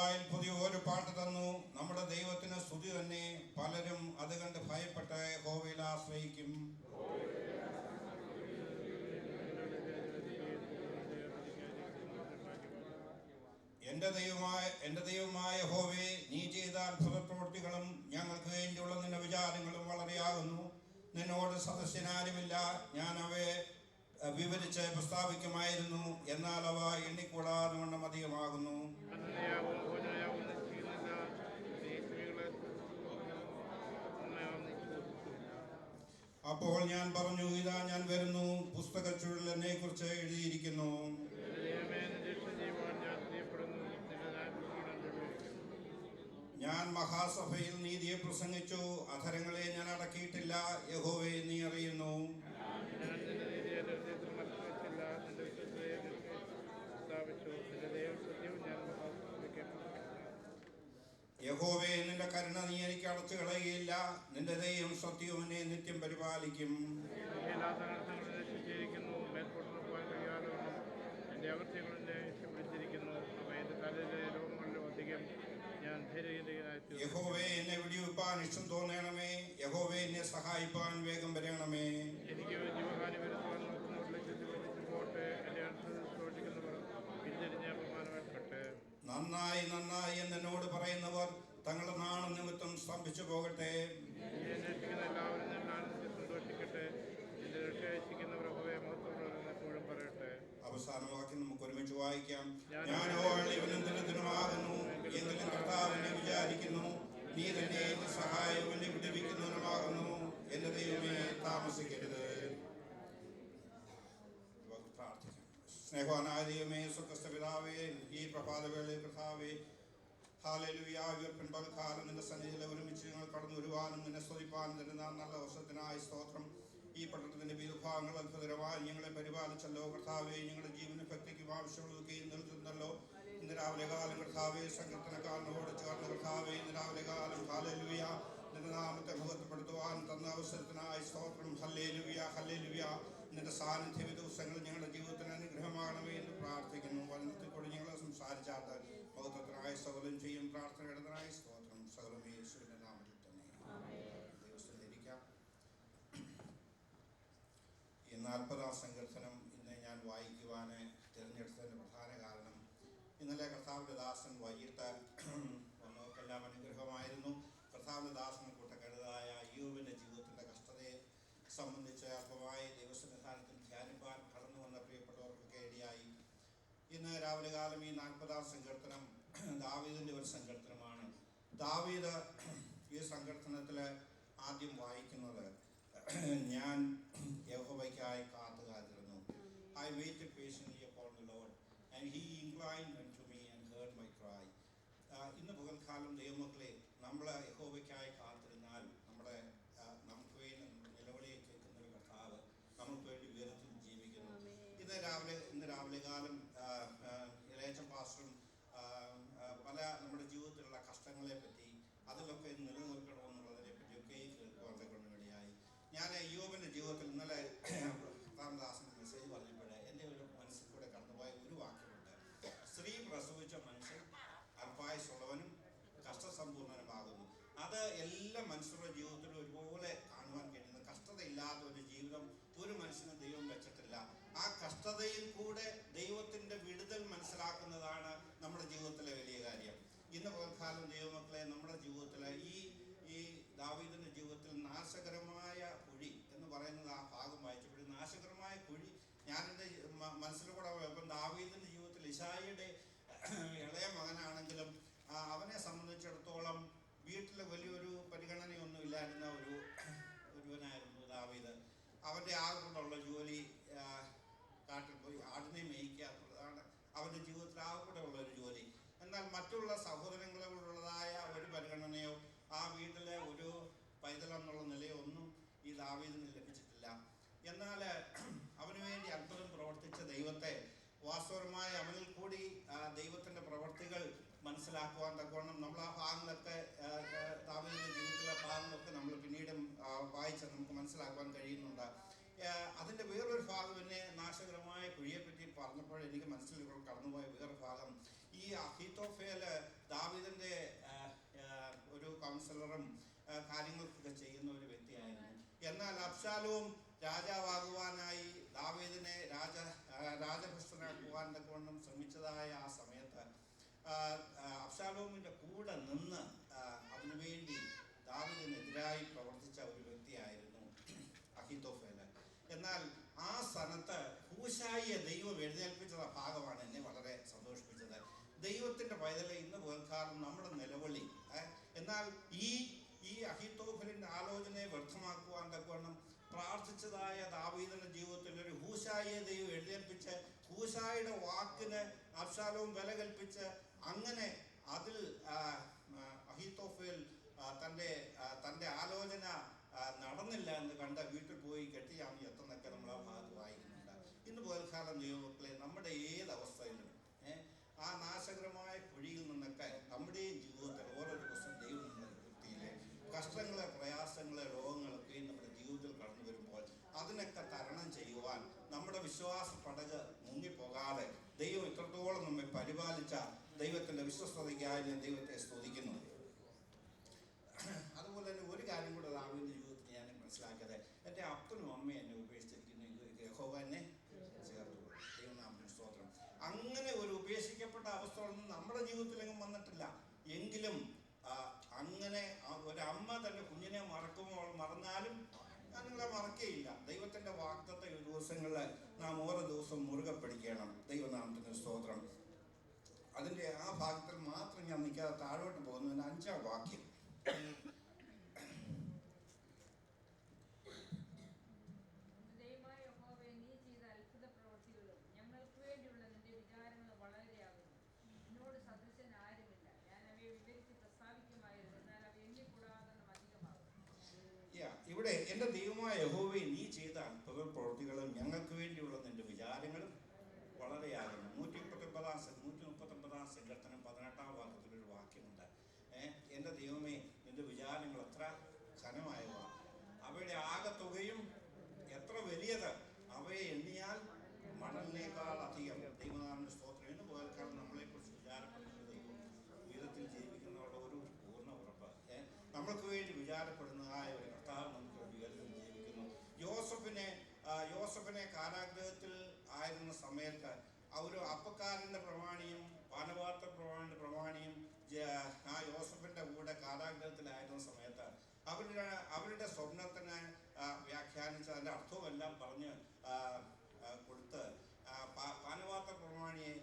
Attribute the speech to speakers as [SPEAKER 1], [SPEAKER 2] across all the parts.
[SPEAKER 1] വായിൽ പുതിയ ഒരു പാട്ട് തന്നു. നമ്മുടെ ദൈവത്തിന് സ്തുതി തന്നെ. പലരും അത് കണ്ട് ഭയപ്പെട്ട് യഹോവയിൽ ആശ്രയിക്കും. എന്റെ ദൈവമായ യഹോവേ, നീ ചെയ്ത അത്ഭുത പ്രവൃത്തികളും ഞങ്ങൾക്ക് വേണ്ടിയുള്ള നിന്റെ വിചാരങ്ങളും വളരെയാകുന്നു. നിന്നോട് സദസ്യനാരുമില്ല. ഞാൻ അവയെ വിവരിച്ച് പ്രസ്താവിക്കുമായിരുന്നു, എന്നാൽ അവ എണ്ണിക്കൂടാതെ വണ്ണം അധികമാകുന്നു. അപ്പോൾ ഞാൻ പറഞ്ഞു, ഇതാ ഞാൻ വരുന്നു, പുസ്തകച്ചുരുൾ എന്നെ കുറിച്ച് എഴുതിയിരിക്കുന്നു. ഞാൻ മഹാസഭയിൽ നീതിയെ പ്രസംഗിച്ചു, അധരങ്ങളെ ഞാൻ അടക്കിയിട്ടില്ല. യഹോവേ, നീ അറിയുന്നു. യഹോവേ, നിന്റെ കരുണ നീ എനിക്ക് അടച്ചു കളയുകയില്ല. നിന്റെ ദയയും സത്യവും എന്നെ നിത്യം പരിപാലിക്കും. യഹോവേ, എന്നെ വിടിവിപ്പാൻ ഇഷ്ടം തോന്നണമേ. യഹോവേ, എന്നെ സഹായിപ്പാൻ വേഗം വരണമേ. എനിക്ക് ജീവഹാനി വരുത്തുവാൻ നന്നായി നന്നായി എന്നോട് പറയുന്നവർ തങ്ങളുടെ നാണ നിമിത്തം സ്തംഭിച്ചു പോകട്ടെ. അവസാന വാക്യം നമുക്ക് ഒരുമിച്ച് വായിക്കാം. ഞാനോ ഇവനെന്തിനുമാകുന്നു, എങ്കിലും കർത്താവിനെ വിചാരിക്കുന്നു. നീ തന്നെ എന്റെ സഹായവും എന്നെ വിടുവിക്കുന്നവനുമാകുന്നു. എന്റെ ദൈവമേ, താമസിക്കരുത്. പ്രാർത്ഥിക്കാം. സ്നേഹവാനായ ദൈവമേ, സ്വർഗ്ഗസ്ഥ പിതാവേ, ഈ പ്രഭാതവേളയിൽ കർത്താവേ, ഹല്ലേലൂയ, പകൽക്കാലം നിന്റെ സന്നിധിയിൽ ഒരുമിച്ച് ഞങ്ങൾ കടന്നു വരുവാനും നിന്നെ സ്തുതിപ്പാനും നിന്റെ നല്ല വർഷത്തിനായി സ്തോത്രം. ഈ പട്ടണത്തിന്റെ വിഭാഗങ്ങൾ അത്ഭുതകരമായി ഞങ്ങളെ പരിപാലിച്ചല്ലോ കർത്താവേ. ഞങ്ങളുടെ ജീവന ഭക്തിക്കും ആവശ്യമുള്ളതൊക്കെയും നിൽക്കുന്നല്ലോ. ഇന്ന് രാവിലെ കാലം കർത്താവേ, സങ്കീർത്തനക്കാരനോട് ചേർന്ന് കർത്താവേ, ഇന്ന് രാവിലെ കാലം ഹല്ലേലൂയ നിന്റെ നാമത്തെ മഹത്വപ്പെടുത്തുവാൻ തന്ന അവസരത്തിനായി സ്തോത്രം. Hallelujah, hallelujah. നിന്റെ സാന്നിധ്യം ഈ ദിവസങ്ങളിൽ ഞങ്ങളുടെ ജീവിതത്തിന് അനുഗ്രഹമാകണമേ എന്ന് പ്രാർത്ഥിക്കുന്നു. വചനത്തിൽക്കൂടി ഞങ്ങളെ സംസാരിച്ചാട്ട് മഹത്വത്തിനായി സകലം ചെയ്യും. പ്രാർത്ഥനയുടേതായി സ്തോത്രം. സകലം യേശുവിന്റെ നാമത്തിൽ തന്നെ. ദിവസത്തിലിരിക്കാം. ഈ 40-ാം സങ്കീർത്തനം ഇന്ന് ഞാൻ വായിക്കുവാൻ തിരഞ്ഞെടുത്തതിൻ്റെ പ്രധാന കാരണം, ഇന്നലെ കർത്താവിൻ്റെ ദാസൻ വൈകിട്ട് നമുക്കെല്ലാം അനുഗ്രഹമായിരുന്നു. കർത്താവിൻ്റെ ദാസന് കൂട്ടക്കരുതായ അയ്യൂബിൻ്റെ ജീവിതത്തിൻ്റെ കഷ്ടതയെ സംബന്ധിച്ച് അല്പമായി ദൈവസന്നിധാനത്തിൽ ധ്യാനിപ്പാൻ കടന്നു വന്ന പ്രിയപ്പെട്ടവർക്കൊക്കെ ഇടയായി. ഇന്ന് രാവിലെ കാലം ഈ 40-ാം സങ്കീർത്തനം ദാവീദിൻ്റെ ഒരു സങ്കീർത്തനമാണ്. ദാവീദ് ഈ സങ്കീർത്തനത്തിൽ ആദ്യം വായിക്കുന്നത്, ഞാൻ യഹോവയ്ക്കായി കാത്തുകാത്തിരുന്നു. I waited patiently upon the Lord, and he inclined unto me and heard my cry. ഇന്ന് പകൽക്കാലം ദൈവമക്കളെ, നമ്മൾ യഹോവയ്ക്കായി കാത്തിരുന്നാൽ നമുക്ക് വേണ്ടി നിലവിളിയെ കേൾക്കുന്ന ഒരു കർത്താവ് നമുക്ക് വേണ്ടി ഉയരത്തിൽ ജീവിക്കുന്നു. ഇന്ന് രാവിലെ കാലം ഇളയച്ചൻ പാസ്റ്ററും പല നമ്മുടെ ജീവിതത്തിലുള്ള കഷ്ടങ്ങളെ പറ്റി, അതിലൊക്കെ നിലനിൽക്കണമെന്നുള്ളതിനെ പറ്റിയൊക്കെ കേൾക്കുവാൻ കൊണ്ടുവഴിയായി. ഞാൻ അയ്യൂബിൻ്റെ ജീവിതത്തിൽ ഇന്നലെ രാമദാസൻ്റെ മെസ്സേജ് പറഞ്ഞപ്പോൾ എൻ്റെ ഒരു മനസ്സിൽ കൂടെ കടന്നുപോയ ഒരു വാക്യമുണ്ട്. സ്ത്രീ പ്രസവിച്ച മനുഷ്യൻ അല്പായുസുള്ളവനും കഷ്ടസമ്പൂർണനുമാകുന്നു. അത് എല്ലാ മനുഷ്യരുടെ ജീവിതത്തിലും ഒരുപോലെ കാണുവാൻ കഴിയുന്ന, കഷ്ടതയില്ലാത്ത ഒരു ജീവിതം ഒരു മനുഷ്യന് ദൈവം വെച്ചിട്ടില്ല. ആ കഷ്ടതയിൽ കൂടെ ദൈവത്തിൻ്റെ വിടുതൽ മനസ്സിലാക്കുന്നതാണ് നമ്മുടെ ജീവിതത്തിലെ വലിയ കാര്യം. ഇന്ന് പകൽക്കാലം ദൈവമക്കളെ, നമ്മുടെ ജീവിതത്തിൽ ഈ ദാവീദിൻ്റെ ജീവിതത്തിൽ നാശകരമായ കുഴി എന്ന് പറയുന്നത് ആ ഭാഗം വായിച്ചപ്പോൾ, നാശകരമായ കുഴി ഞാൻ എൻ്റെ മനസ്സിലൂടെ ഇപ്പം ദാവീദിൻ്റെ ജീവിതത്തിൽ ഇശായിയുടെ ഇളയ മകനാണെങ്കിലും അവനെ സംബന്ധിച്ചിടത്തോളം വീട്ടിൽ വലിയൊരു പരിഗണനയൊന്നും ഇല്ലായിരുന്ന ഒരുവനായിരുന്നു ദാവീദ്. അവൻ്റെ ആകെക്കൊണ്ടുള്ള ജോലി കാട്ടിൽ പോയി ആടിനെ മേയിക്കുക എന്നുള്ളതാണ് അവൻ്റെ ജീവിതത്തിൽ ആകെക്കൂടെ ഉള്ള ഒരു ജോലി. എന്നാൽ മറ്റുള്ള സഹോദരങ്ങളോടുള്ളതായ ഒരു പരിഗണനയോ ആ വീട്ടിലെ ഒരു പൈതലെന്നുള്ള നിലയോ ഒന്നും ഈ ദാവീദിന് ലഭിച്ചിട്ടില്ല. എന്നാൽ അവന് വേണ്ടി അത്ഭുതം പ്രവർത്തിച്ച ദൈവത്തെ, വാസ്തവമായി അവനിൽ കൂടി ദൈവത്തിൻ്റെ പ്രവർത്തികൾ മനസ്സിലാക്കുവാൻ തക്കവണ്ണം നമ്മൾ ആ ഭാഗങ്ങളൊക്കെ, ദാവീദിൻ്റെ ജീവിതത്തിലെ ഭാഗങ്ങളൊക്കെ നമ്മൾ പിന്നീടും വായിച്ച് നമുക്ക് മനസ്സിലാക്കുവാൻ കഴിയുന്നുണ്ട്. അതിൻ്റെ വേറൊരു ഭാഗം എന്നെ നാശകരമായ കുഴിയെപ്പറ്റി പറഞ്ഞപ്പോൾ എനിക്ക് മനസ്സിൽ കടന്നുപോയ വേറൊരു ഭാഗം, ഈ അഹീത്തോഫേൽ കാര്യങ്ങൾക്കൊക്കെ ചെയ്യുന്ന ഒരു വ്യക്തിയായിരുന്നു. എന്നാൽ അബ്ശാലോം രാജാവാകുവാനായി ദാവീദിനെ രാജഭൃഷ്ടനാക്കുവാൻ തക്കവണ്ണം ശ്രമിച്ചതായ ആ സമയത്ത് അബ്ശാലോമിൻ്റെ കൂടെ നിന്ന് അതിനുവേണ്ടി ദാവീദിനെതിരായി പ്രവർത്തിച്ച ഒരു വ്യക്തിയായിരുന്നു അഹീത്തോഫേൽ. എന്നാൽ ആ സ്ഥാനത്ത് ഹൂശായിയെ ദൈവം എഴുന്നേൽപ്പിച്ച ഭാഗമാണ് എന്നെ വളരെ സന്തോഷിപ്പിച്ചത്. ദൈവത്തിൻ്റെ പൈതലെ ഇന്ന് കേൾക്കാറും നമ്മുടെ നിലവിളി. എന്നാൽ ഈ അഹീത്തോഫലിൻ്റെ ആലോചനയെ വ്യർത്ഥമാക്കുവാൻ തക്കവണ്ണം പ്രാർത്ഥിച്ചതായ ദാവീദിന്റെ ജീവിതത്തിൽ ഒരു ഹൂശായിയെ ദൈവം എഴുന്നേൽപ്പിച്ച് ഹൂശായിയുടെ വാക്കിന് അബ്ശാലോം വില കൽപ്പിച്ച് അങ്ങനെ അതിൽ അഹീത്തോഫേൽ തൻ്റെ ആലോചന നടന്നില്ല എന്ന് കണ്ട വീട്ടിൽ പോയി കെട്ടിയാമി എത്തുന്നൊക്കെ നമ്മൾ ആ ഭാഗത്ത് വായിക്കുന്നുണ്ട്. ഇന്ന് പോൽക്കാലം ദൈവമക്കളെ നമ്മുടെ ഏതവസ്ഥയിലും ആ നാശകരമായ കുഴിയിൽ നിന്നൊക്കെ നമ്മുടെയും ജീവിതത്തിൽ ഓരോ ദിവസം ദൈവം നമ്മുടെ വൃത്തിയിലെ കഷ്ടങ്ങളെ പ്രയാസങ്ങളെ രോഗങ്ങളൊക്കെ നമ്മുടെ ജീവിതത്തിൽ കടന്നു വരുമ്പോൾ അതിനൊക്കെ തരണം ചെയ്യുവാൻ നമ്മുടെ വിശ്വാസ പടക് മുങ്ങിപ്പോകാതെ ദൈവം ഇത്രത്തോളം നമ്മെ പരിപാലിച്ച ദൈവത്തിൻ്റെ വിശ്വസ്തതയ്ക്കായി ഞാൻ ദൈവത്തെ സ്തുതിക്കുന്നു. അതുപോലെ തന്നെ ഒരു കാര്യം കൂടെ ദാവീദിന്റെ ജീവിതത്തിൽ ഞാൻ മനസ്സിലാക്കിയത്, എൻ്റെ അപ്പനും അമ്മയും എന്നെ ഉപേക്ഷിച്ചിരിക്കുന്നു, യഹോവ എന്നെ ചേർത്തു. ദൈവനാമത്തിന് സ്തോത്രം. അങ്ങനെ ഒരു ഉപേക്ഷിക്കപ്പെട്ട അവസ്ഥകളൊന്നും നമ്മുടെ ജീവിതത്തിലെങ്ങും വന്നിട്ടില്ല. എങ്കിലും അങ്ങനെ ഒരമ്മ തൻ്റെ കുഞ്ഞിനെ മറന്നാലും ഞാൻ നിങ്ങളെ മറക്കുകയില്ല. ദൈവത്തിൻ്റെ വാഗ്ദത്ത ഈ ദിവസങ്ങളിൽ നാം ഓരോ ദിവസവും മുറുകെ പിടിക്കണം. ദൈവനാമത്തിന് സ്തോത്രം. അതിൻ്റെ ആ ഭാഗത്തിൽ മാത്രം ഞാൻ നിൽക്കാതെ താഴോട്ട് പോകുന്നതിന് 5-ാം വാക്യം. ഇവിടെ എൻ്റെ ദൈവമായ യഹോവേ നീ ചെയ്ത അത്ഭുത പ്രവൃത്തികളും ഞങ്ങൾക്ക് വേണ്ടിയുള്ള നിന്റെ വിചാരങ്ങളും വളരെയാകുന്നു. 139-ാം സങ്കീർത്തനം 18-ാം വാക്യത്തിലൊരു വാക്യമുണ്ട്. എൻ്റെ ദൈവമേ നിന്റെ വിചാരങ്ങൾ എത്ര ഘനമായവ, അവയുടെ ആകത്തുകയും എത്ര വലിയത്, അവയെ എണ്ണിയാൽ മണലിനേക്കാൾ അധികം. ദൈവനാമത്തിന്റെ സ്തോത്രം. എന്ന് പോയാൽ നമ്മളെക്കുറിച്ച് വിചാരപ്പെടുന്ന ദൈവം ജീവിതത്തിൽ ജീവിക്കുന്നവരുടെ ഒരു പൂർണ്ണ ഉറപ്പ്. നമ്മൾക്ക് വേണ്ടി വിചാരപ്പെടുന്നതായ ഒരു കർത്താവ് നമുക്ക് ഉയർത്തി ജീവിക്കുന്നു. യോസഫിനെ കാരാഗ്രഹത്തിൽ ആയിരുന്ന സമയത്ത് ഒരു അപ്പക്കാരൻ്റെ പ്രമാണിയും പാനപാത്ര പ്രമാണിയും ആ യോസഫിൻ്റെ കൂടെ കാരാഗ്രഹത്തിലായിരുന്ന സമയത്ത് അവരുടെ സ്വപ്നത്തിന് വ്യാഖ്യാനിച്ച് അതിൻ്റെ അർത്ഥവുമെല്ലാം പറഞ്ഞ് കൊടുത്ത് പാനപാത്ര പ്രമാണിയെ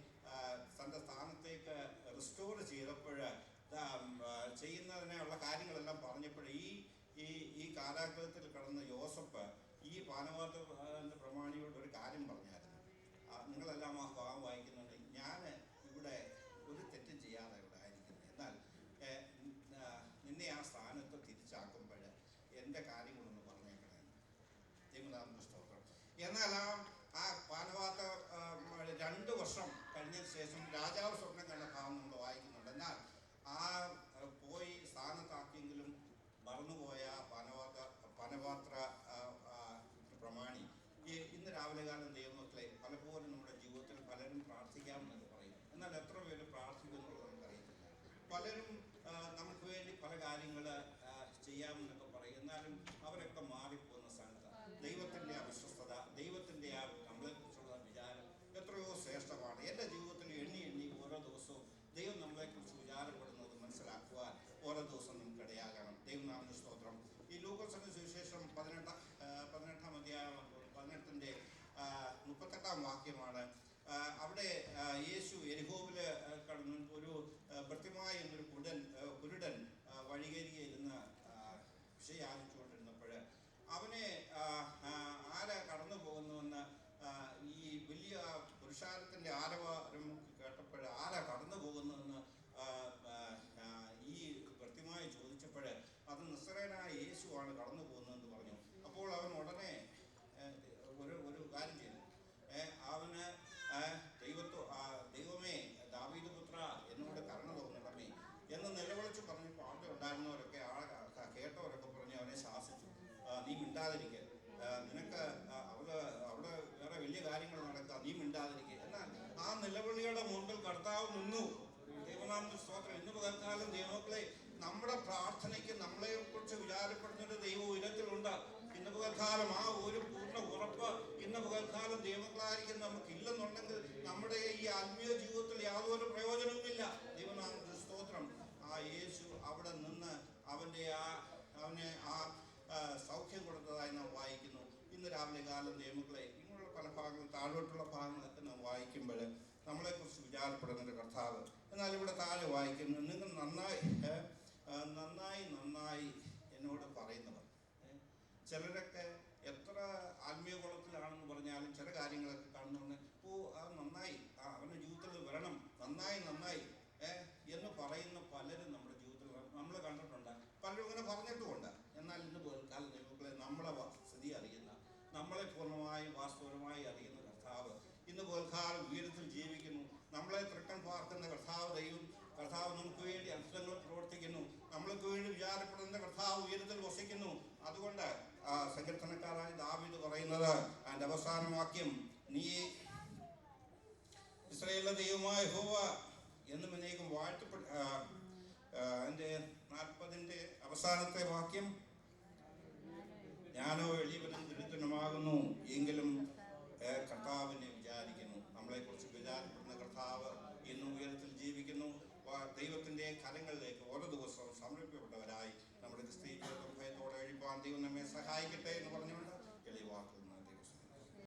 [SPEAKER 1] തൻ്റെ സ്ഥാനത്തേക്ക് റിസ്റ്റോർ ചെയ്തപ്പോൾ ചെയ്യുന്നതിനുള്ള കാര്യങ്ങളെല്ലാം പറഞ്ഞപ്പോൾ ഈ കാരാഗ്രഹത്തിൽ കിടന്ന യോസഫ് ഈ പാനപാത്ര പ്രമാണിയോട് ഒരു കാര്യം പറഞ്ഞായിരുന്നു. നിങ്ങളെല്ലാം ആ ഭാഗം വായിക്കുന്നുണ്ട്. ഞാൻ ഇവിടെ ഒരു തെറ്റും ചെയ്യാതെ ഇവിടെ ആയിരിക്കുന്നു. എന്നാൽ നിന്നെ ആ സ്ഥാനത്ത് തിരിച്ചാക്കുമ്പോൾ എൻ്റെ കാര്യങ്ങളൊന്ന് പറഞ്ഞേക്കണേ. ദൈവനാമത്തിന് സ്തോത്രം. എന്നാൽ ആ പാനപാത്ര 2 വർഷം കഴിഞ്ഞതിന് ശേഷം രാജാവ് സ്വപ്നം കണ്ട ഭാഗം നമ്മൾ വായിക്കുന്നുണ്ട്. എന്നാൽ ആ പോയി സ്ഥാനത്താക്കിയെങ്കിലും മറന്നുപോയ പാനപാത്ര പ്രമാണി ഇന്ന് രാവിലെ കാലം ദൈവമക്കളെ പലപ്പോഴും നമ്മുടെ ജീവിതത്തിൽ പലരും പ്രാർത്ഥിക്കാമെന്നൊക്കെ പറയും. എന്നാൽ എത്ര പേര് പ്രാർത്ഥിക്കുന്നുള്ളത് നമുക്കറിയത്തില്ല. പലരും നമുക്ക് വേണ്ടി പല കാര്യങ്ങൾ ചെയ്യാമെന്നൊക്കെ പറയും. എന്നാലും അവരൊക്കെ മാറിപ്പോകുന്ന സ്ഥാനത്ത് ദൈവത്തിൻ്റെ ആ വിശ്വസ്തത, ദൈവത്തിൻ്റെ ആ നമ്മളെക്കുറിച്ചുള്ള വിചാരം എത്രയോ ശ്രേഷ്ഠമാണ്. എൻ്റെ ജീവിതത്തിൽ എണ്ണി ഓരോ ദിവസവും ദൈവം നമ്മളെക്കുറിച്ച് വിചാരപ്പെടുന്നത് മനസ്സിലാക്കുവാൻ ഓരോ ദിവസം നമുക്ക് ഇടയാകണം. ദൈവനാമത്തിന് സ്തോത്രം. ഈ ലൂക്കോസിന്റെ സുവിശേഷം 18-ാം അധ്യായം 18-ന്റെ 38-ാം വാക്യമാണ്. അവിടെ യേശു എരിഹോവിൽ കടന്നു ഒരു ഭൃത്യമായ എന്നൊരു കുരുടൻ വഴികരികെ ഇരുന്ന് വിഷയാചിച്ചുകൊണ്ടിരുന്നപ്പോൾ അവനെ ആരാ കടന്നു പോകുന്നുവെന്ന് ഈ വലിയ പുരുഷാരത്തിൻ്റെ ആരവാരം കേട്ടപ്പോൾ ആരാ കടന്നു പോകുന്നതെന്ന് ഈ ഭൃത്യമായി ചോദിച്ചപ്പോൾ അത് നസറേയനായ യേശുവാണ് കടന്നു പോകുന്നതെന്ന് പറഞ്ഞു. അപ്പോൾ അവൻ ഉടനെ ഒരു കാര്യം ചെയ്തു. അവന് ദൈവമേ ദാവീദ് പുത്ര എന്നോട് കരുണ തോന്നണമേ എന്ന് നിലവിളിച്ച് പറഞ്ഞപ്പോൾ അവിടെ ഉണ്ടായിരുന്നവരൊക്കെ കേട്ടവരൊക്കെ പറഞ്ഞ് അവനെ ശാസിച്ചു. നീ മിണ്ടാതിരിക്കുക, നിനക്ക് അവിടെ വേറെ വലിയ കാര്യങ്ങൾ നടക്കുക, നീ മിണ്ടാതിരിക്കുക. എന്നാൽ ആ നിലവിളിയുടെ മുമ്പിൽ കർത്താവ് നിന്നു. ദൈവനാമത്തിന്റെ സ്തോത്രം. ഇന്ന് പകൽക്കാലം ദൈവമക്കളെ നമ്മുടെ പ്രാർത്ഥനയ്ക്ക് നമ്മളെ കുറിച്ച് വിചാരപ്പെടുന്ന ഒരു ദൈവം ഉയരത്തിലുണ്ട്. ഇന്ന് പകൽക്കാലം ആ ഒരു പൂർണ്ണ ഉറപ്പ് ഇന്ന് പകൽക്കാലം ദൈവങ്ങളായിരിക്കും നമുക്കില്ലെന്നുണ്ടെങ്കിൽ നമ്മുടെ ഈ ആത്മീയ ജീവിതത്തിൽ യാതൊരു പ്രയോജനവുമില്ല. ദൈവനാമത്തിന് സ്തോത്രം. ആ യേശു അവിടെ നിന്ന് അവനെ സൗഖ്യം കൊടുത്തതായി നാം വായിക്കുന്നു. ഇന്ന് രാവിലെ കാലം ദൈവങ്ങളെ ഇങ്ങനെയുള്ള പല ഭാഗങ്ങൾ താഴോട്ടുള്ള ഭാഗങ്ങളൊക്കെ നാം വായിക്കുമ്പോൾ നമ്മളെക്കുറിച്ച് വിചാരപ്പെടുന്നൊരു കർത്താവ്. എന്നാൽ ഇവിടെ താഴെ വായിക്കുന്നു, നിങ്ങൾ നന്നായി എന്നോട് പറയുന്നവർ. ചിലരൊക്കെ എത്ര ആത്മീയ കുളത്തിലാണെന്ന് പറഞ്ഞാലും ചില കാര്യങ്ങളൊക്കെ കാണുന്ന അത് നന്നായി, അവൻ്റെ ജീവിതത്തിൽ വരണം, നന്നായി എന്ന് പറയുന്ന പലരും നമ്മുടെ ജീവിതത്തിൽ നമ്മൾ കണ്ടിട്ടുണ്ട്. പലരും ഇങ്ങനെ പറഞ്ഞിട്ടുമുണ്ട്. എന്നാൽ ഇന്ന് കാലം ദൈവങ്ങളെ നമ്മളെ സ്ഥിതി അറിയുന്ന, നമ്മളെ പൂർണ്ണമായും വാസ്തവമായി അറിയുന്ന കർത്താവ് ഇന്ന് പോൽക്കാലം ഉയരത്തിൽ ജീവിക്കുന്നു. നമ്മളെ തൃക്കൺ പാർക്കുന്ന കർത്താവ് നമുക്ക് വേണ്ടി അത്ഭുതങ്ങൾ പ്രവർത്തിക്കുന്നു. നമ്മൾക്ക് വേണ്ടി വിചാരപ്പെടുന്ന കർത്താവ് ഉയരത്തിൽ വസിക്കുന്നു. അതുകൊണ്ട് സങ്കീർത്തനക്കാരായ ദാവീദ് പറയുന്നത് അതിൻ്റെ അവസാന വാക്യം, നീ ഇസ്രായേലിന്റെ ദൈവമായ യഹോവ എന്നും എന്നേക്കും വാഴ്ത്തപ്പെട്ട. അതിൻ്റെ 40 അവസാനത്തെ വാക്യം, ഞാനോ എളിയവനും ദരിദ്രനുമാകുന്നു എങ്കിലും കർത്താവിനെ വിചാരിക്കുന്നു. നമ്മളെക്കുറിച്ച് വിചാരപ്പെടുന്ന കർത്താവ് ഇന്നും ഉയരത്തിൽ ജീവിക്കുന്നു. ദൈവത്തിൻ്റെ കരങ്ങളിൽ